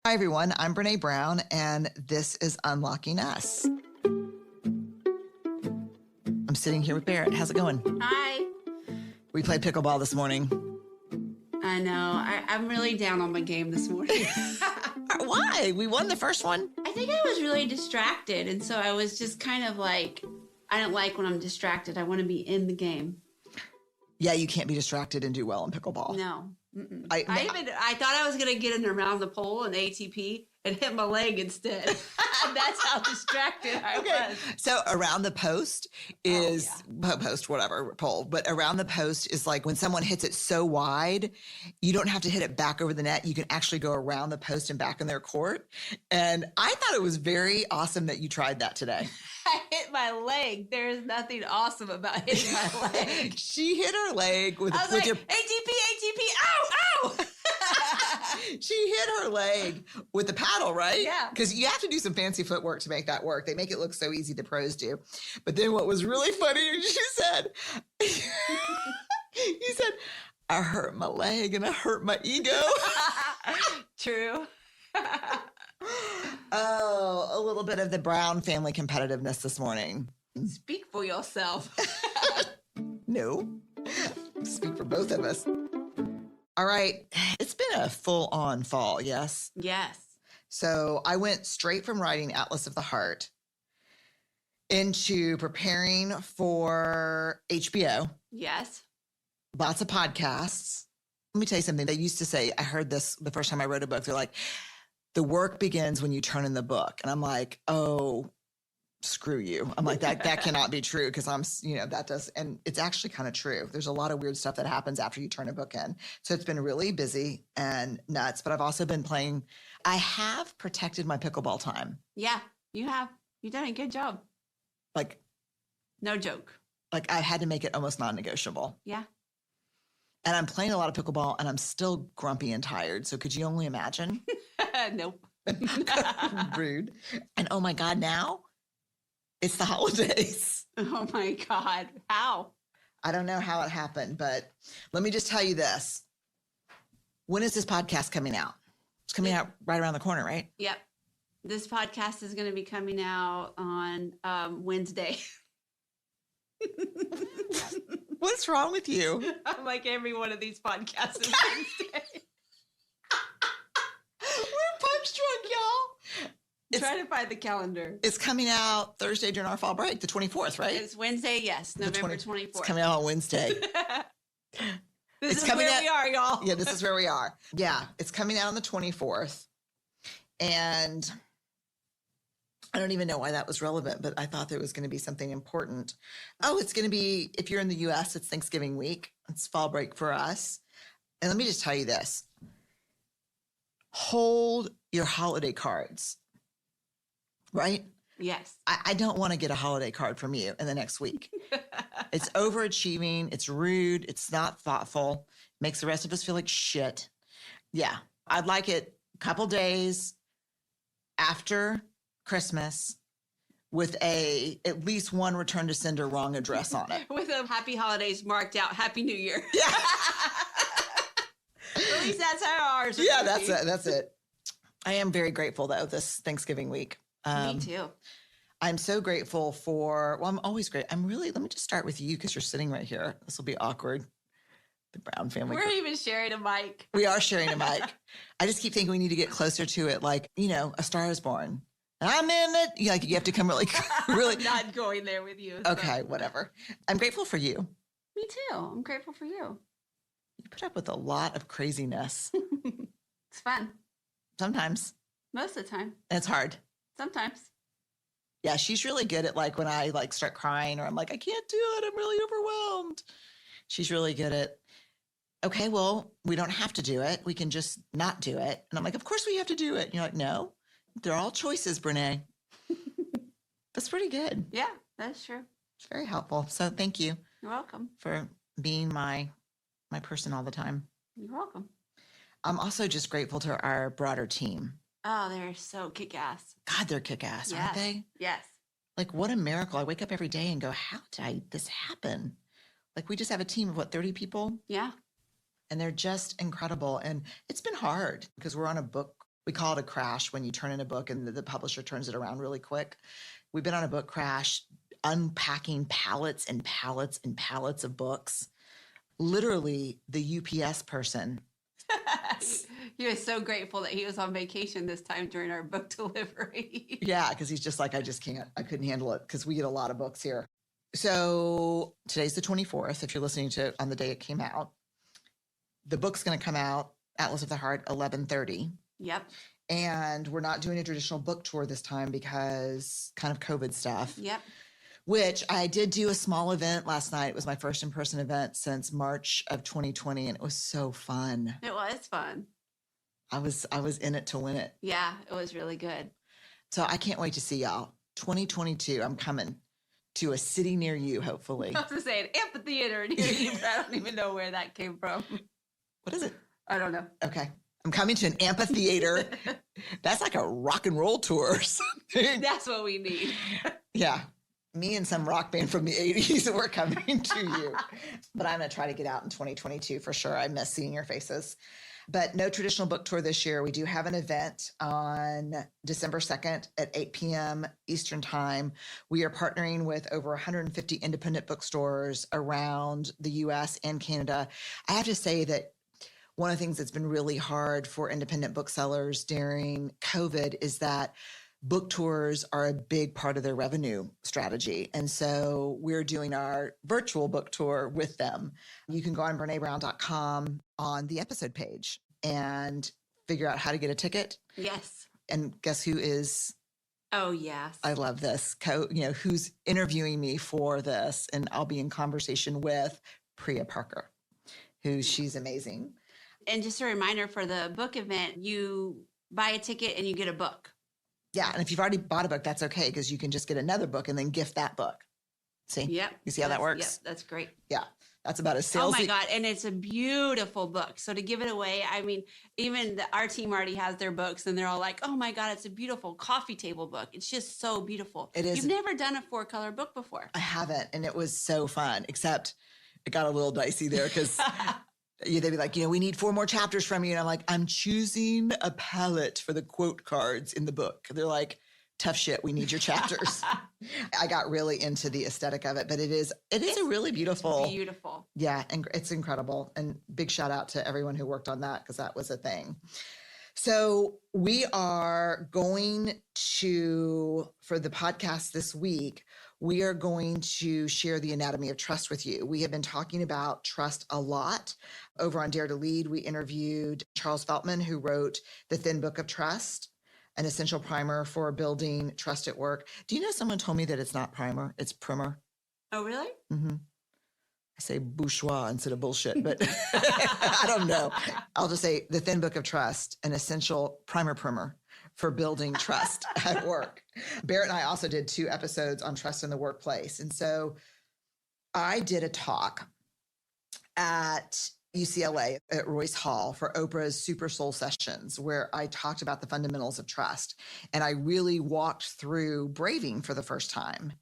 Hi, everyone. I'm Brene Brown, and this is Unlocking Us. I'm sitting here with Barrett. How's it going? Hi. We played pickleball this morning. I know. I'm really down on my game this morning. Why? We won the first one. I think I was really distracted, and so I was just kind of like, I don't like when I'm distracted. I want to be in the game. Yeah, you can't be distracted and do well in pickleball. No. I thought I was going to get in around the pole in ATP and hit my leg instead. That's how distracted I was. So around the post is post, whatever, pole, but around the post is like when someone hits it so wide, you don't have to hit it back over the net. You can actually go around the post and back in their court. And I thought it was very awesome that you tried that today. I hit my leg. There is nothing awesome about hitting my leg. She hit her leg with your ATP, ow. She hit her leg with the paddle, right? Yeah. Because you have to do some fancy footwork to make that work. They make it look so easy, the pros do. But then what was really funny is you said, I hurt my leg and I hurt my ego. True. Oh, a little bit of the Brown family competitiveness this morning. Speak for yourself. No. Speak for both of us. All right. It's been a full-on fall, yes? Yes. So I went straight from writing Atlas of the Heart into preparing for HBO. Yes. Lots of podcasts. Let me tell you something. They used to say, I heard this the first time I wrote a book. They're like, the work begins when you turn in the book. And I'm like, oh, screw you. I'm like, that cannot be true because that does. And it's actually kind of true. There's a lot of weird stuff that happens after you turn a book in. So it's been really busy and nuts, but I've also been playing. I have protected my pickleball time. Yeah, you have. You've done a good job. Like, no joke. Like I had to make it almost non-negotiable. Yeah. And I'm playing a lot of pickleball and I'm still grumpy and tired. So could you only imagine? Nope. Rude. And oh my God, now it's the holidays. Oh my God. How? I don't know how it happened, but let me just tell you this. When is this podcast coming out? It's coming out right around the corner, right? Yep. This podcast is going to be coming out on Wednesday. What's wrong with you? I'm like every one of these podcasts is Wednesday. We're punch drunk, y'all. Try to find the calendar. It's coming out Thursday during our fall break, the 24th, right? It's Wednesday, yes, November 24th. It's coming out on Wednesday. This is where we are, y'all. Yeah, this is where we are. Yeah, it's coming out on the 24th. And I don't even know why that was relevant, but I thought there was going to be something important. Oh, it's going to be, if you're in the U.S., it's Thanksgiving week. It's fall break for us. And let me just tell you this. Hold your holiday cards, right? Yes. I don't want to get a holiday card from you in the next week. It's overachieving. It's rude. It's not thoughtful. Makes the rest of us feel like shit. Yeah. I'd like it a couple days after Christmas with at least one return to sender wrong address on it. With a happy holidays marked out. Happy New Year. Yeah. At least that's how ours are. Yeah, that's it. That's it. I am very grateful though this Thanksgiving week. Me too. I'm so grateful I'm always great. Let me just start with you because you're sitting right here. This will be awkward. The Brown family. We're even sharing a mic. We are sharing a mic. I just keep thinking we need to get closer to it. Like, A Star is Born. I'm in it. You have to come really. I'm not going there with you. Okay, whatever. I'm grateful for you. Me too. I'm grateful for you. You put up with a lot of craziness. It's fun. Sometimes. Most of the time. And it's hard. Sometimes. Yeah, she's really good at when I start crying or I'm like, I can't do it. I'm really overwhelmed. She's really good at, okay, well, we don't have to do it. We can just not do it. And I'm like, of course we have to do it. And you're like, no, they're all choices, Brene. That's pretty good. Yeah, that's true. It's very helpful. So thank you. You're welcome. For being my person all the time. You're welcome. I'm also just grateful to our broader team. Oh, they're so kick-ass. God, they're kick-ass, yes. Aren't they? Yes. Like, what a miracle. I wake up every day and go, how did this happen? Like, we just have a team of, 30 people? Yeah. And they're just incredible. And it's been hard because we're on a book We call it a crash when you turn in a book and the publisher turns it around really quick. We've been on a book crash, unpacking pallets and pallets and pallets of books. Literally, the UPS person. He was so grateful that he was on vacation this time during our book delivery. Yeah, because he's just like, I couldn't handle it because we get a lot of books here. So today's the 24th, if you're listening to it on the day it came out. The book's going to come out, Atlas of the Heart, 11:30. Yep. And we're not doing a traditional book tour this time because kind of COVID stuff. Yep. Which I did do a small event last night. It was my first in-person event since March of 2020, and it was so fun. It was fun. I was in it to win it. Yeah, it was really good. So I can't wait to see y'all. 2022, I'm coming to a city near you, hopefully. I was going to say an amphitheater near you, but I don't even know where that came from. What is it? I don't know. Okay. I'm coming to an amphitheater. That's like a rock and roll tour or something. That's what we need. Yeah. Me and some rock band from the 80s, we're coming to you. But I'm going to try to get out in 2022 for sure. I miss seeing your faces. But no traditional book tour this year. We do have an event on December 2nd at 8 p.m. Eastern Time. We are partnering with over 150 independent bookstores around the U.S. and Canada. I have to say that one of the things that's been really hard for independent booksellers during COVID is that book tours are a big part of their revenue strategy. And so we're doing our virtual book tour with them. You can go on BreneBrown.com on the episode page and figure out how to get a ticket. Yes. And guess who is? Oh, yes. I love this. Who's interviewing me for this. And I'll be in conversation with Priya Parker, she's amazing. And just a reminder for the book event, you buy a ticket and you get a book. Yeah, and if you've already bought a book, that's okay because you can just get another book and then gift that book. See? Yep. You see how that works? Yep, that's great. Yeah, that's about as salesy. Oh my God, and it's a beautiful book. So to give it away, I mean, even our team already has their books and they're all like, oh my God, it's a beautiful coffee table book. It's just so beautiful. It is. You've never done a 4-color book before. I haven't, and it was so fun, except it got a little dicey there because they'd be like, we need 4 more chapters from you. And I'm like, I'm choosing a palette for the quote cards in the book. They're like, tough shit, we need your chapters. I got really into the aesthetic of it, but it is a really beautiful. Beautiful. Yeah, and it's incredible. And big shout out to everyone who worked on that because that was a thing. So we are going to, for the podcast this week, we are going to share the anatomy of trust with you. We have been talking about trust a lot. Over on Dare to Lead, we interviewed Charles Feltman, who wrote The Thin Book of Trust, an essential primer for building trust at work. Do you know someone told me that it's not primer, it's primer? Oh, really? Mm-hmm. I say bourgeois instead of bullshit, but I don't know. I'll just say The Thin Book of Trust, an essential primer for building trust at work. Barrett and I also did 2 episodes on trust in the workplace. And so I did a talk at UCLA at Royce Hall for Oprah's Super Soul Sessions, where I talked about the fundamentals of trust. And I really walked through braving for the first time.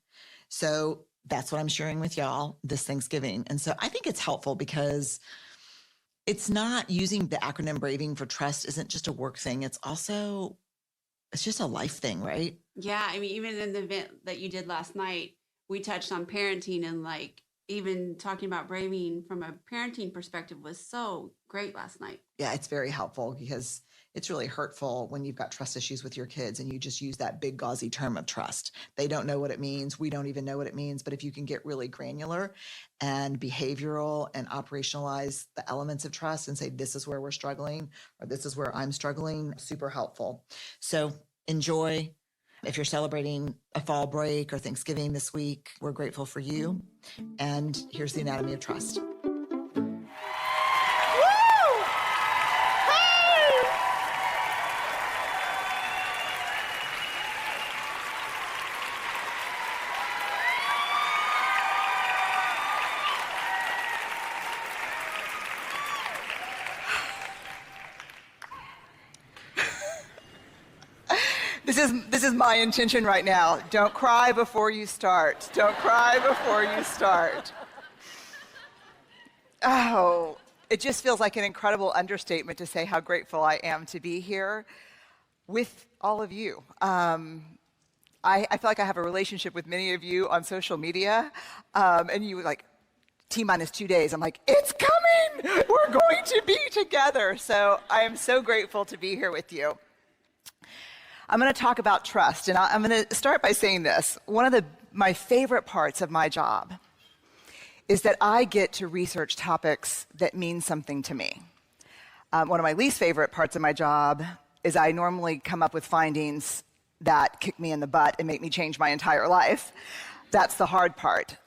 So that's what I'm sharing with y'all this Thanksgiving. And so I think it's helpful because it's not using the acronym braving for trust isn't just a work thing. It's just a life thing, right? Yeah. I mean, even in the event that you did last night, we touched on parenting and even talking about braving from a parenting perspective was so great last night. Yeah, it's very helpful because it's really hurtful when you've got trust issues with your kids and you just use that big gauzy term of trust. They don't know what it means. We don't even know what it means. But if you can get really granular and behavioral and operationalize the elements of trust and say, this is where we're struggling or this is where I'm struggling, super helpful. So enjoy. If you're celebrating a fall break or Thanksgiving this week, we're grateful for you. And here's the anatomy of trust. This is my intention right now. Don't cry before you start. Don't cry before you start. Oh, it just feels like an incredible understatement to say how grateful I am to be here. with all of you. I feel like I have a relationship with many of you on social media, and you were like, T-minus 2 days. I'm like, it's coming! We're going to be together. So I am so grateful to be here with you. I'm going to talk about trust, and I'm going to start by saying this. One of my favorite parts of my job is that I get to research topics that mean something to me. One of my least favorite parts of my job is I normally come up with findings that kick me in the butt and make me change my entire life. That's the hard part.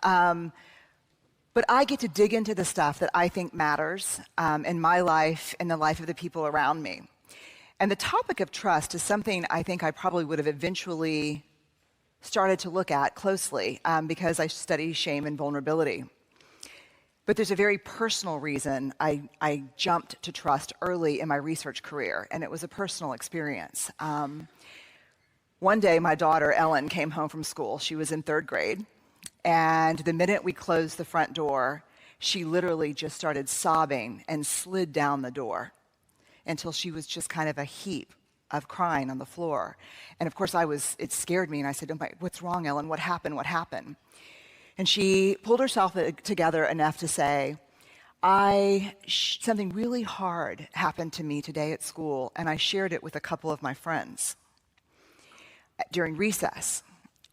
But I get to dig into the stuff that I think matters in my life and the life of the people around me. And the topic of trust is something I think I probably would have eventually started to look at closely because I study shame and vulnerability. But there's a very personal reason I jumped to trust early in my research career, and it was a personal experience. One day, my daughter, Ellen, came home from school. She was in 3rd grade, and the minute we closed the front door, she literally just started sobbing and slid down the door until she was just kind of a heap of crying on the floor. And of course, it scared me, and I said, oh my, what's wrong, Ellen? What happened? What happened? And she pulled herself together enough to say, something really hard happened to me today at school, and I shared it with a couple of my friends during recess.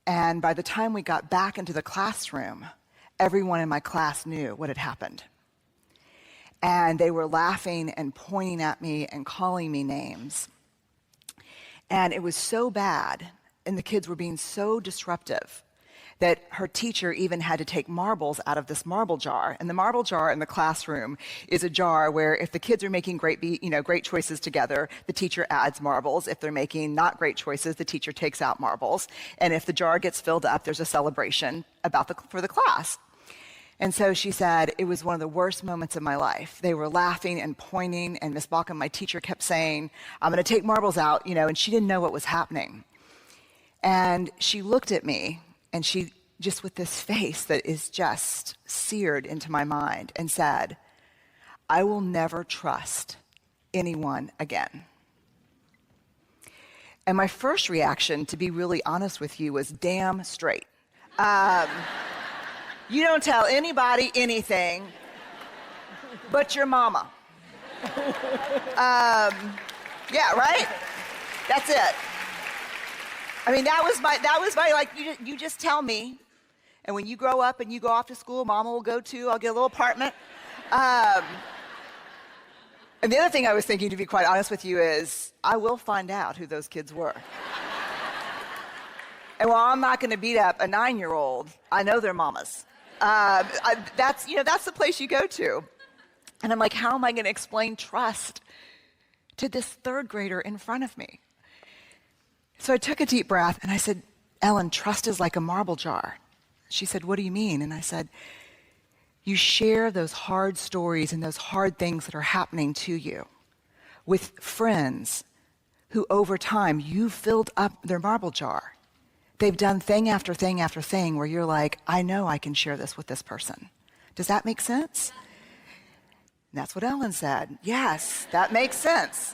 And by the time we got back into the classroom, everyone in my class knew what had happened. And they were laughing and pointing at me and calling me names. And it was so bad, and the kids were being so disruptive, that her teacher even had to take marbles out of this marble jar. And the marble jar in the classroom is a jar where if the kids are making great choices together, the teacher adds marbles. If they're making not great choices, the teacher takes out marbles. And if the jar gets filled up, there's a celebration for the class. And so she said, it was one of the worst moments of my life. They were laughing and pointing, and Miss Balkin, my teacher, kept saying, I'm going to take marbles out, and she didn't know what was happening. And she looked at me, and she, just with this face that is just seared into my mind, and said, I will never trust anyone again. And my first reaction, to be really honest with you, was damn straight. You don't tell anybody anything but your mama. Yeah, right? That's it. I mean, that was my like, you just tell me. And when you grow up and you go off to school, mama will go too. I'll get a little apartment. And the other thing I was thinking, to be quite honest with you, is I will find out who those kids were. And while I'm not going to beat up a 9-year-old, I know their mamas. That's the place you go to. And I'm like, how am I going to explain trust to this 3rd grader in front of me? So I took a deep breath and I said, Ellen, trust is like a marble jar. She said, what do you mean? And I said, you share those hard stories and those hard things that are happening to you with friends who over time you filled up their marble jar. They've done thing after thing after thing where you're like, I know I can share this with this person. Does that make sense? And that's what Ellen said. Yes, that makes sense.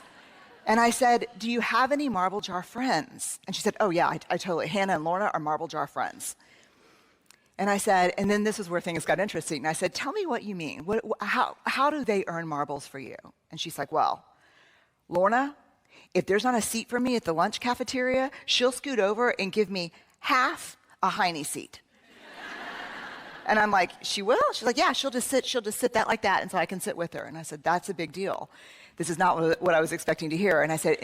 And I said, do you have any marble jar friends? And she said, oh yeah, I totally. Hannah and Lorna are marble jar friends. And I said, and then this is where things got interesting. And I said, tell me what you mean. How do they earn marbles for you? And she's like, well, Lorna, if there's not a seat for me at the lunch cafeteria, she'll scoot over and give me half a Heine seat. And I'm like, she will? She's like, yeah, she'll just sit that like that, and so I can sit with her. And I said, that's a big deal. This is not what I was expecting to hear. And I said,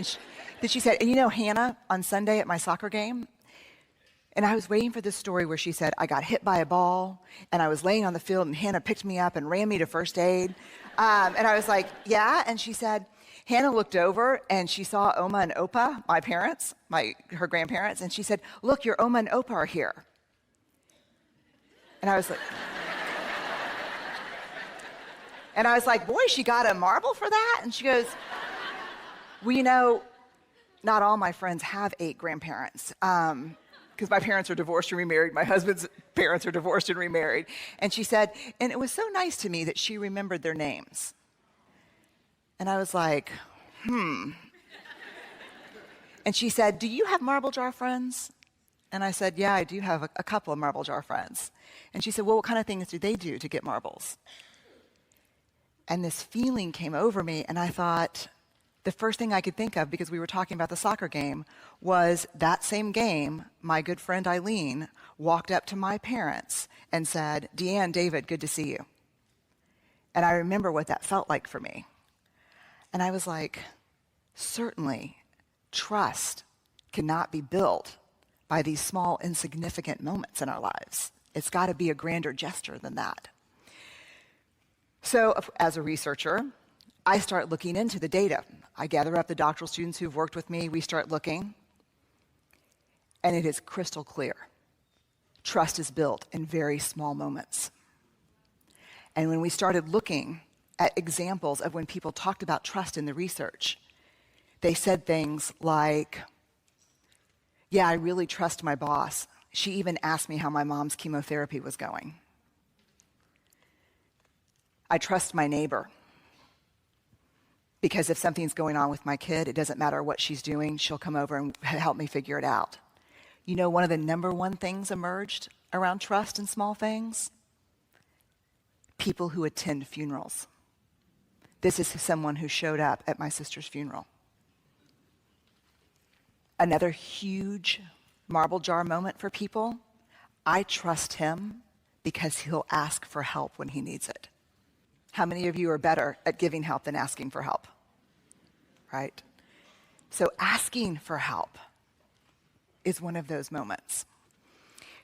then she said, and you know Hannah on Sunday at my soccer game? And I was waiting for this story where she said, I got hit by a ball, and I was laying on the field, and Hannah picked me up and ran me to first aid. And I was like, yeah? And she said, Hannah looked over and she saw Oma and Opa, my parents, her grandparents, and she said, look, your Oma and Opa are here. And I was like, boy, she got a marble for that? And she goes, well, not all my friends have 8 grandparents. Because my parents are divorced and remarried. My husband's parents are divorced and remarried. And she said, and it was so nice to me that she remembered their names. And I was like, And she said, do you have marble jar friends? And I said, yeah, I do have a couple of marble jar friends. And she said, well, what kind of things do they do to get marbles? And this feeling came over me, and I thought, the first thing I could think of, because we were talking about the soccer game, was that same game, my good friend Eileen walked up to my parents and said, Deanne, David, good to see you. And I remember what that felt like for me. And I was like, certainly, trust cannot be built by these small, insignificant moments in our lives. It's got to be a grander gesture than that. So as a researcher, I start looking into the data. I gather up the doctoral students who've worked with me. We start looking, and it is crystal clear. Trust is built in very small moments. And when we started looking at examples of when people talked about trust in the research, they said things like, yeah, I really trust my boss. She even asked me how my mom's chemotherapy was going. I trust my neighbor, because if something's going on with my kid, it doesn't matter what she's doing, she'll come over and help me figure it out. You know, one of the number one things emerged around trust in small things? People who attend funerals. This is someone who showed up at my sister's funeral. Another huge marble jar moment for people, I trust him because he'll ask for help when he needs it. How many of you are better at giving help than asking for help? Right? So asking for help is one of those moments.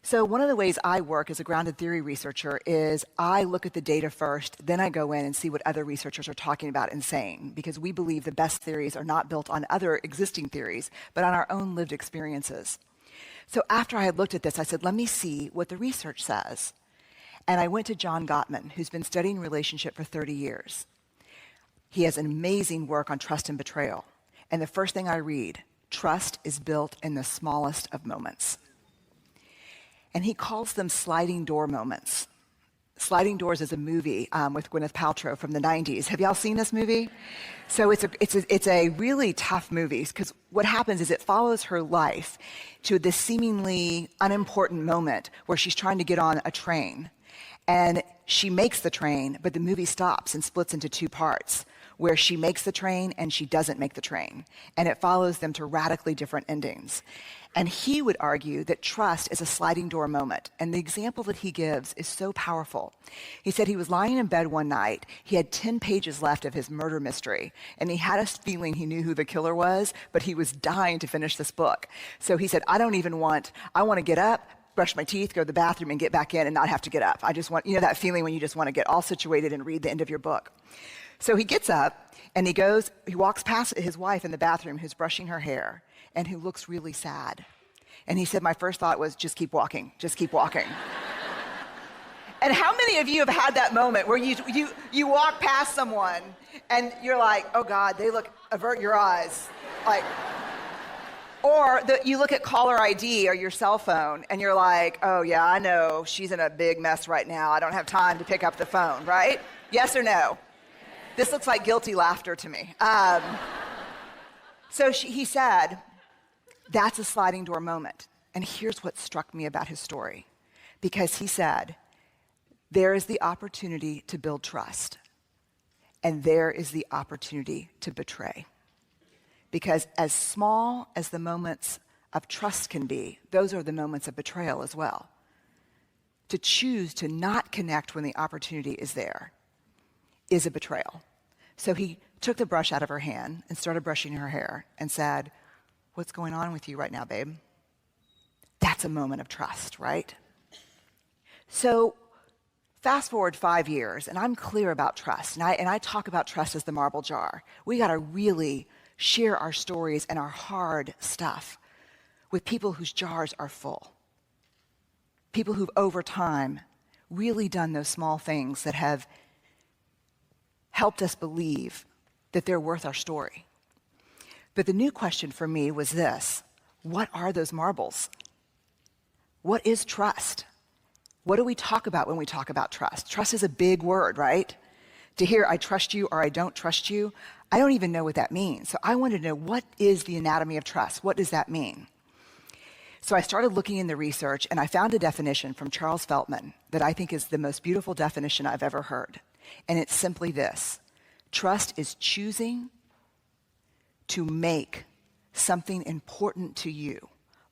So one of the ways I work as a grounded theory researcher is I look at the data first, then I go in and see what other researchers are talking about and saying, because we believe the best theories are not built on other existing theories, but on our own lived experiences. So after I had looked at this, I said, let me see what the research says. And I went to John Gottman, who's been studying relationship for 30 years. He has an amazing work on trust and betrayal. And the first thing I read, trust is built in the smallest of moments. And he calls them sliding door moments. Sliding Doors is a movie with Gwyneth Paltrow from the 90s. Have y'all seen this movie? So it's a really tough movie, because what happens is it follows her life to this seemingly unimportant moment where she's trying to get on a train. And she makes the train, but the movie stops and splits into two parts, where she makes the train and she doesn't make the train. And it follows them to radically different endings. And he would argue that trust is a sliding door moment. And the example that he gives is so powerful. He said he was lying in bed one night. He had 10 pages left of his murder mystery. And he had a feeling he knew who the killer was, but he was dying to finish this book. So he said, I want to get up, brush my teeth, go to the bathroom, and get back in and not have to get up. I just want, that feeling when you just want to get all situated and read the end of your book. So he gets up and he walks past his wife in the bathroom who's brushing her hair and who looks really sad. And he said, my first thought was, just keep walking, just keep walking. And how many of you have had that moment where you walk past someone and you're like, oh God, avert your eyes. Or you look at caller ID or your cell phone and you're like, oh yeah, I know she's in a big mess right now. I don't have time to pick up the phone, right? Yes or no? This looks like guilty laughter to me. He said, that's a sliding door moment. And here's what struck me about his story. Because he said, there is the opportunity to build trust. And there is the opportunity to betray. Because as small as the moments of trust can be, those are the moments of betrayal as well. To choose to not connect when the opportunity is there is a betrayal. So he took the brush out of her hand and started brushing her hair and said, what's going on with you right now, babe? That's a moment of trust, right? So fast forward 5 years, and I'm clear about trust. And I talk about trust as the marble jar. We got to really share our stories and our hard stuff with people whose jars are full. People who've, over time, really done those small things that have helped us believe that they're worth our story. But the new question for me was this: what are those marbles? What is trust? What do we talk about when we talk about trust? Trust is a big word, right? To hear I trust you or I don't trust you, I don't even know what that means. So I wanted to know, what is the anatomy of trust? What does that mean? So I started looking in the research, and I found a definition from Charles Feltman that I think is the most beautiful definition I've ever heard. And it's simply this: trust is choosing to make something important to you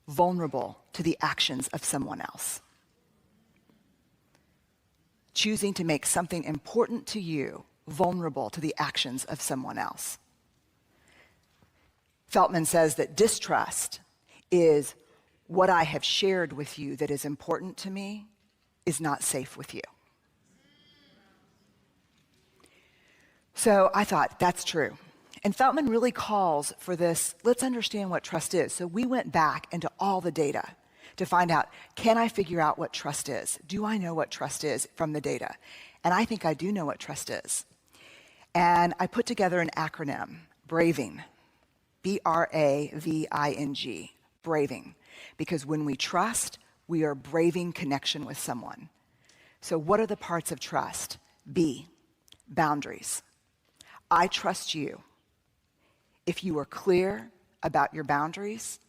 vulnerable to the actions of someone else. Choosing to make something important to you vulnerable to the actions of someone else. Feltman says that distrust is what I have shared with you that is important to me is not safe with you. So I thought, that's true. And Feltman really calls for this, let's understand what trust is. So we went back into all the data to find out, can I figure out what trust is? Do I know what trust is from the data? And I think I do know what trust is. And I put together an acronym, BRAVING, B-R-A-V-I-N-G, braving. Because when we trust, we are braving connection with someone. So what are the parts of trust? B, boundaries. I trust you if you are clear about your boundaries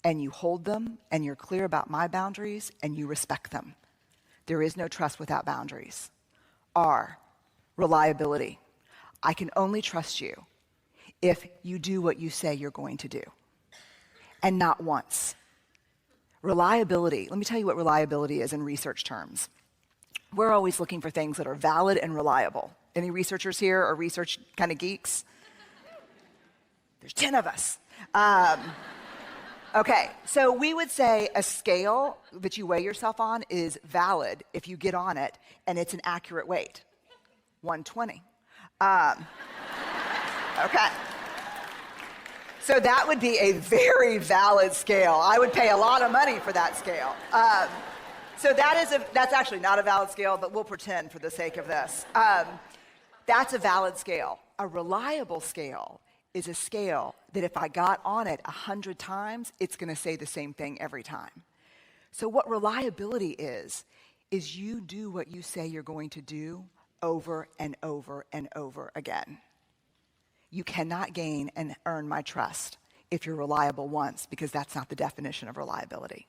and you hold them and you're clear about my boundaries and you respect them. There is no trust without boundaries. R, reliability. I can only trust you if you do what you say you're going to do, and not once. Reliability, let me tell you what reliability is in research terms. We're always looking for things that are valid and reliable. Any researchers here or research kind of geeks? There's 10 of us. Okay, so we would say a scale that you weigh yourself on is valid if you get on it and it's an accurate weight. 120. Okay. So that would be a very valid scale. I would pay a lot of money for that scale. So that's actually not a valid scale, but we'll pretend for the sake of this. That's a valid scale. A reliable scale is a scale that if I got on it 100 times, it's going to say the same thing every time. So what reliability is you do what you say you're going to do over and over and over again. You cannot gain and earn my trust if you're reliable once, because that's not the definition of reliability.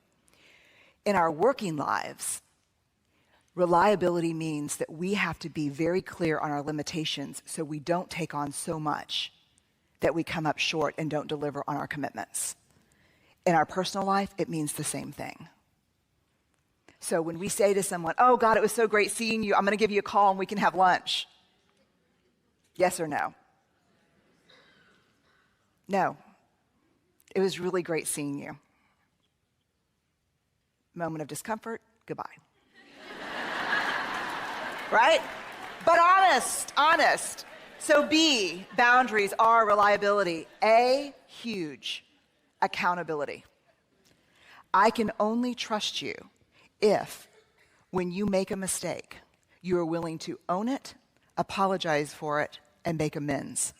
In our working lives, reliability means that we have to be very clear on our limitations so we don't take on so much that we come up short and don't deliver on our commitments. In our personal life, it means the same thing. So when we say to someone, oh God, it was so great seeing you, I'm going to give you a call and we can have lunch. Yes or no? No. It was really great seeing you. Moment of discomfort, goodbye. Right? But honest. So B, boundaries. R, reliability. A, huge, accountability. I can only trust you if, when you make a mistake, you are willing to own it, apologize for it, and make amends.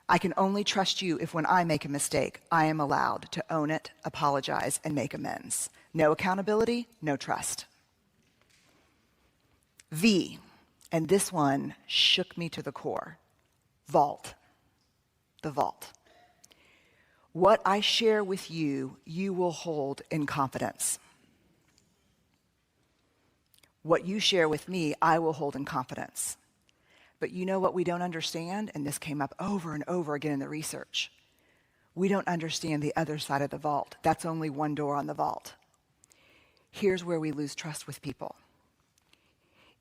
I can only trust you if when I make a mistake, I am allowed to own it, apologize, and make amends. No accountability, no trust. V, and this one shook me to the core. Vault. The vault. What I share with you, you will hold in confidence. What you share with me, I will hold in confidence. But you know what we don't understand? And this came up over and over again in the research. We don't understand the other side of the vault. That's only one door on the vault. Here's where we lose trust with people.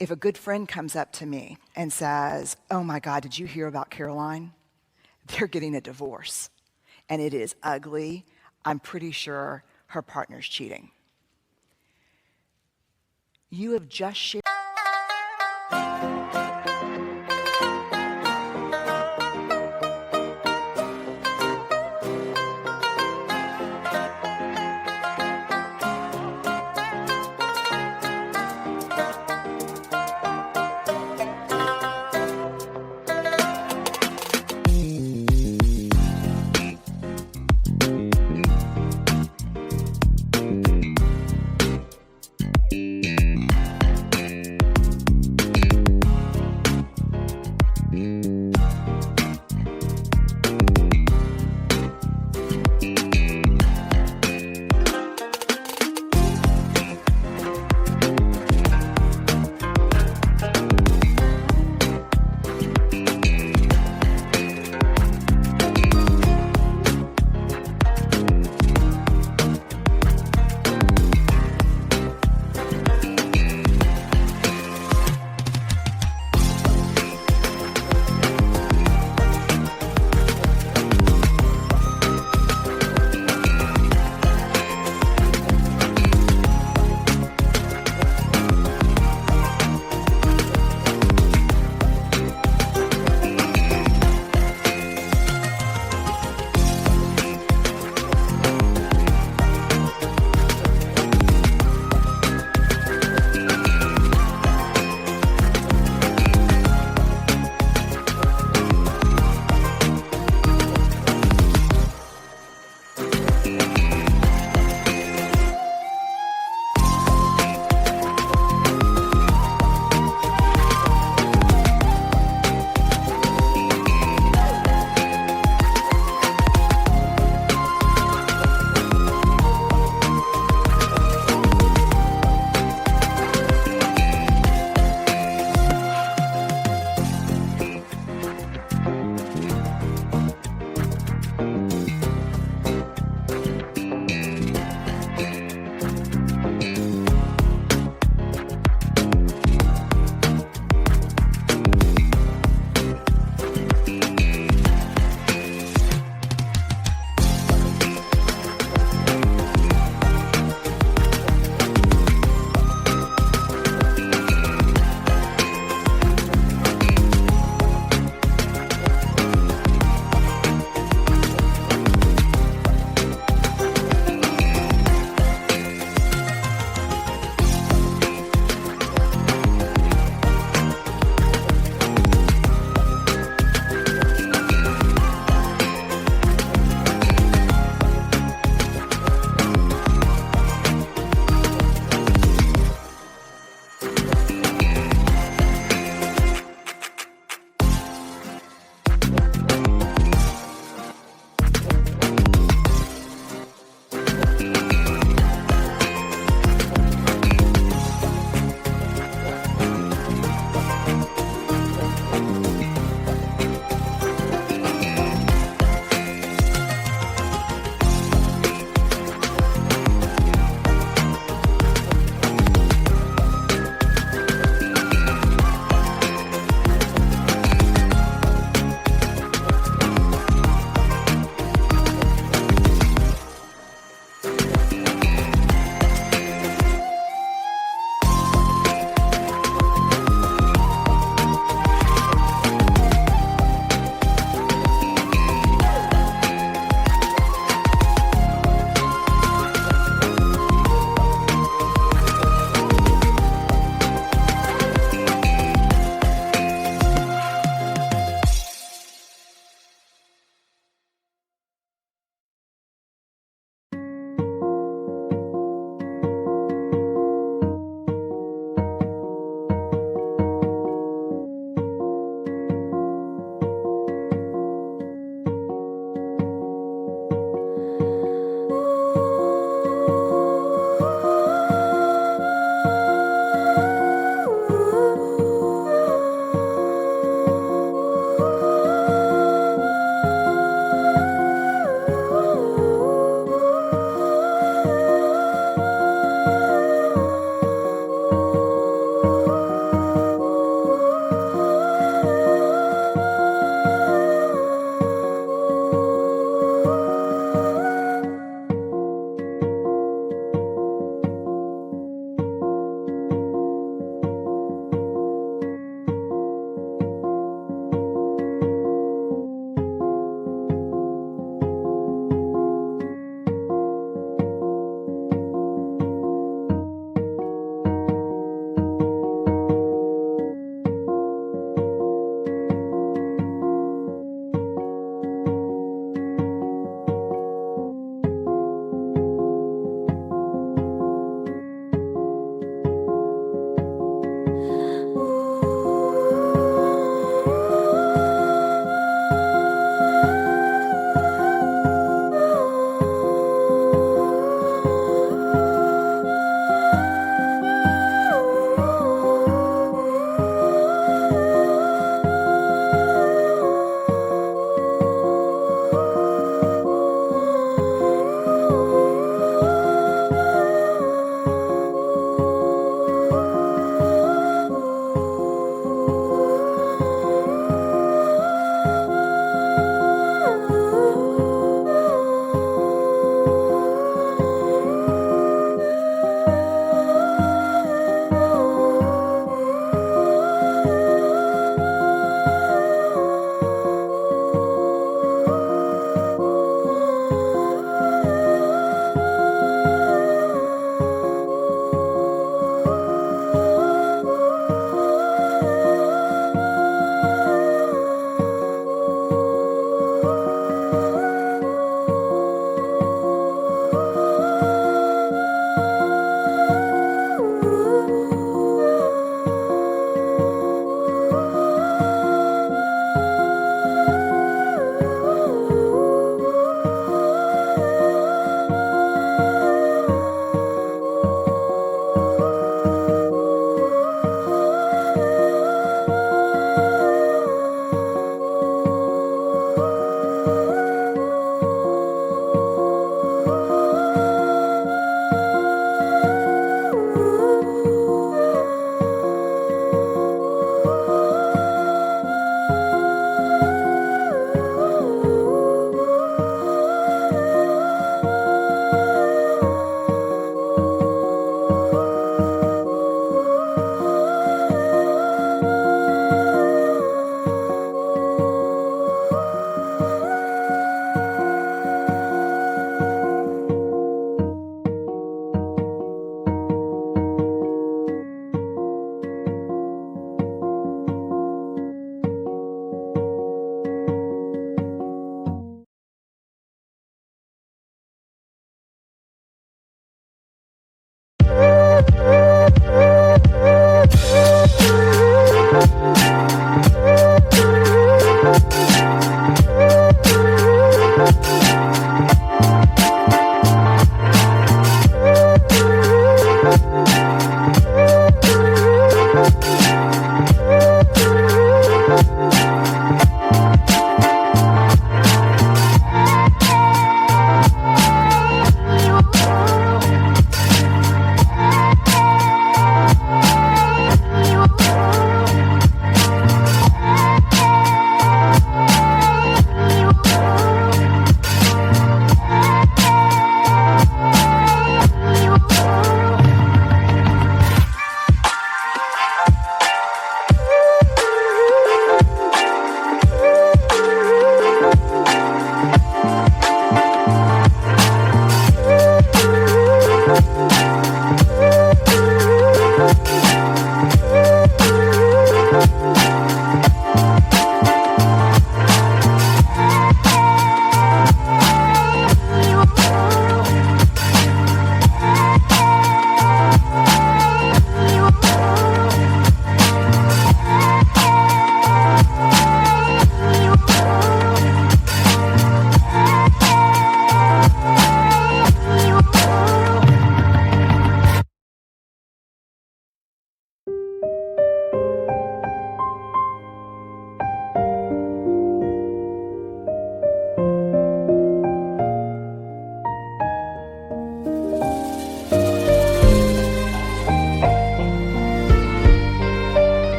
If a good friend comes up to me and says, oh my God, did you hear about Caroline? They're getting a divorce. And it is ugly. I'm pretty sure her partner's cheating. You have just shared.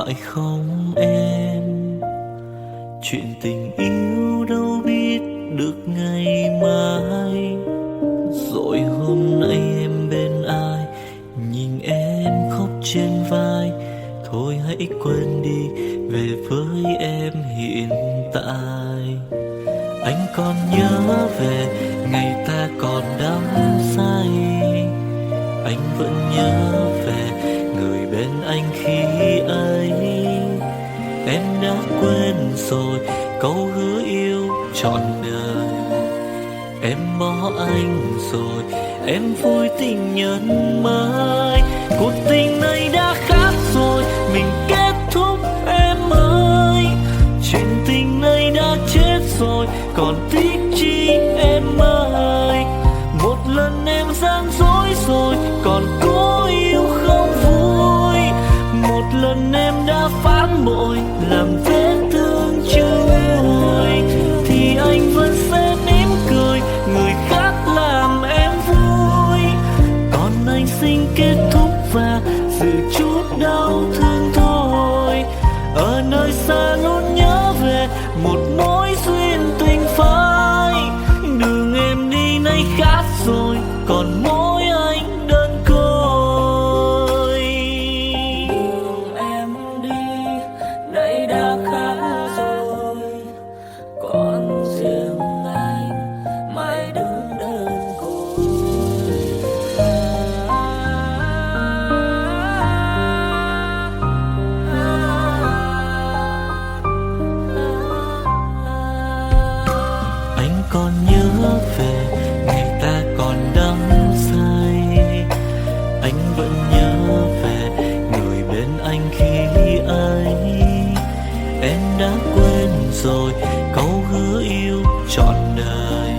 phải không em? Chuyện tình yêu đâu biết được ngày mai. Rồi hôm nay em bên ai, nhìn em khóc trên vai. Thôi hãy quên đi, về với em hiện tại. Anh còn nhớ về ngày ta còn đắm say. Anh vẫn nhớ về người bên anh khi ấy. Em đã quên rồi câu hứa yêu trọn đời. Em bỏ anh rồi, em vui tình nhân mới. Cuộc tình này đã khác rồi, mình kết thúc em ơi. Chuyện tình này đã chết rồi, còn tiếc chi em ơi. Một lần em gian dối rồi, còn cố yêu không vui. Một lần em đã phản bội, làm vết thương chưa nguôi. Thì anh vẫn sẽ mỉm cười, người khác làm em vui. Còn anh xin kết thúc và giữ chút đau thương thôi. Ở nơi xa luôn nhớ về một mối duyên tình phai. Đường em đi nay khác rồi, còn mỗi anh đơn côi. Đường em đi nay đã khác rồi, còn riêng anh mãi đứng đơn côi. Anh còn nhớ về ngày ta còn đắm say. Anh vẫn nhớ về người bên anh khi ấy. Em đã quên rồi câu hứa yêu trọn đời.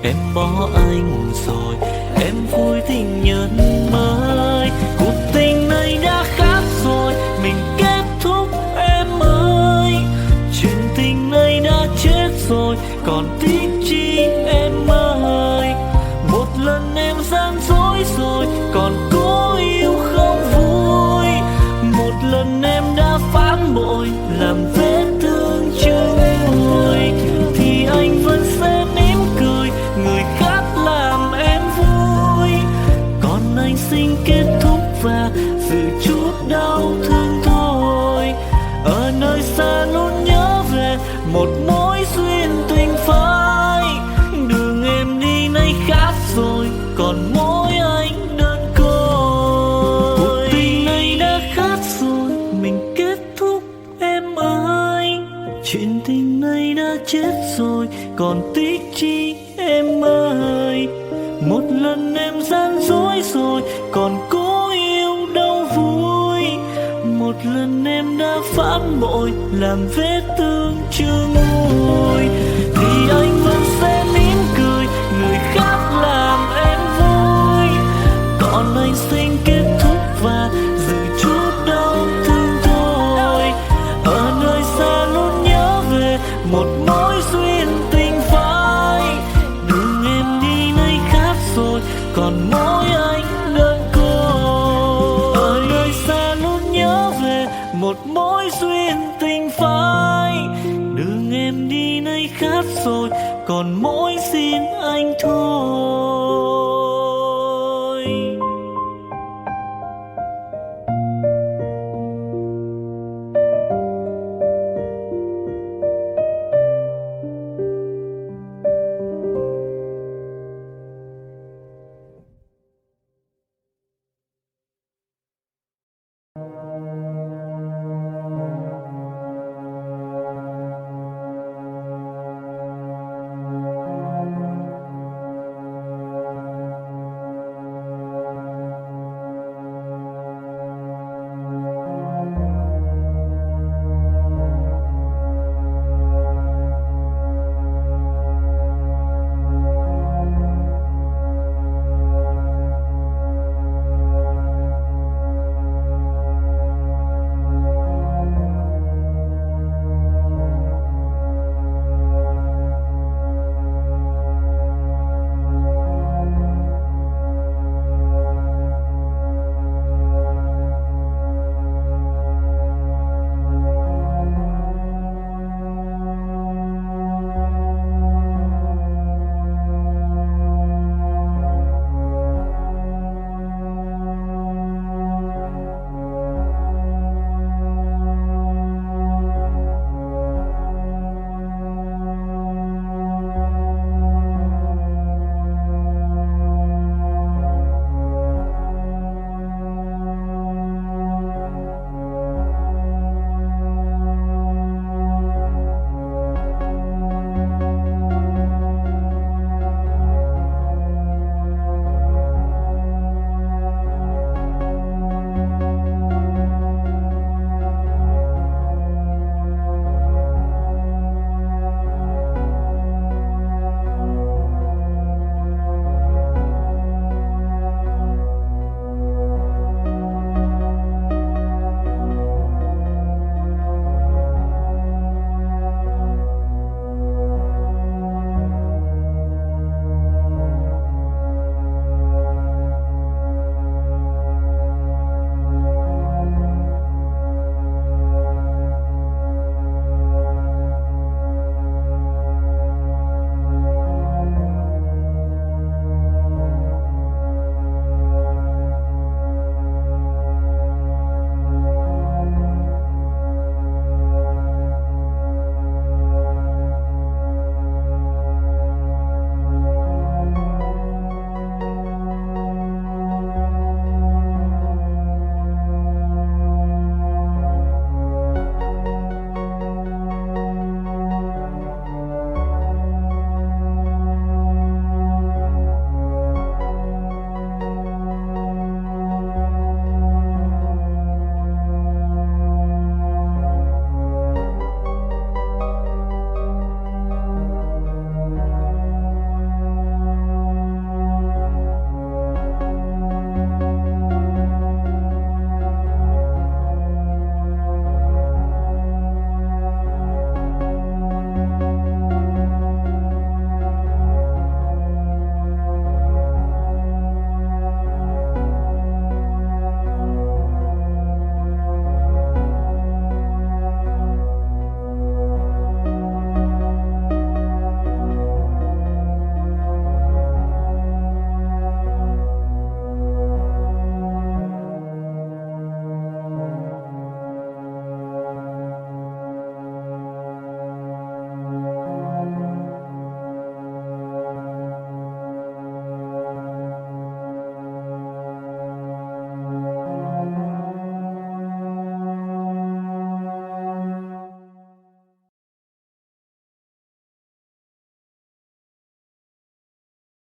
Em bỏ anh rồi, em vui tình nhân mới. Cuộc tình này đã khác rồi, mình kết thúc em ơi. Chuyện tình này đã chết rồi, còn tiếc chi em ơi. Một lần em gian dối rồi, còn cố yêu không vui. Một lần em đã phản bội, làm vết thương chưa nguôi. Thì anh vẫn sẽ mỉm cười, người khác làm em vui. Còn anh xin kết thúc và giữ chút đau thương thôi. Ở nơi xa luôn nhớ về một mối duyên tình phai. Đường em đi nay khác rồi, còn mỗi anh đơn côi. Cuộc tình này đã khác rồi, mình kết thúc em ơi. Chuyện tình này đã chết rồi, còn tiếc chi em ơi. Một lần em gian dối rồi, còn cố yêu đâu vui. Một lần em đã phản bội, làm vết thương chưa nguôi. Thì anh vẫn sẽ mỉm cười, người khác làm em vui. Còn anh xin kết thúc và giữ chút đau thương thôi. Ở nơi xa luôn nhớ về một mối duyên tình phai. Đường em đi nay khác rồi, còn mỗi anh đơn côi. Ở nơi xa luôn nhớ về một mối duyên tình phai. Đường em đi nay khác rồi, còn mỗi riêng anh thôi.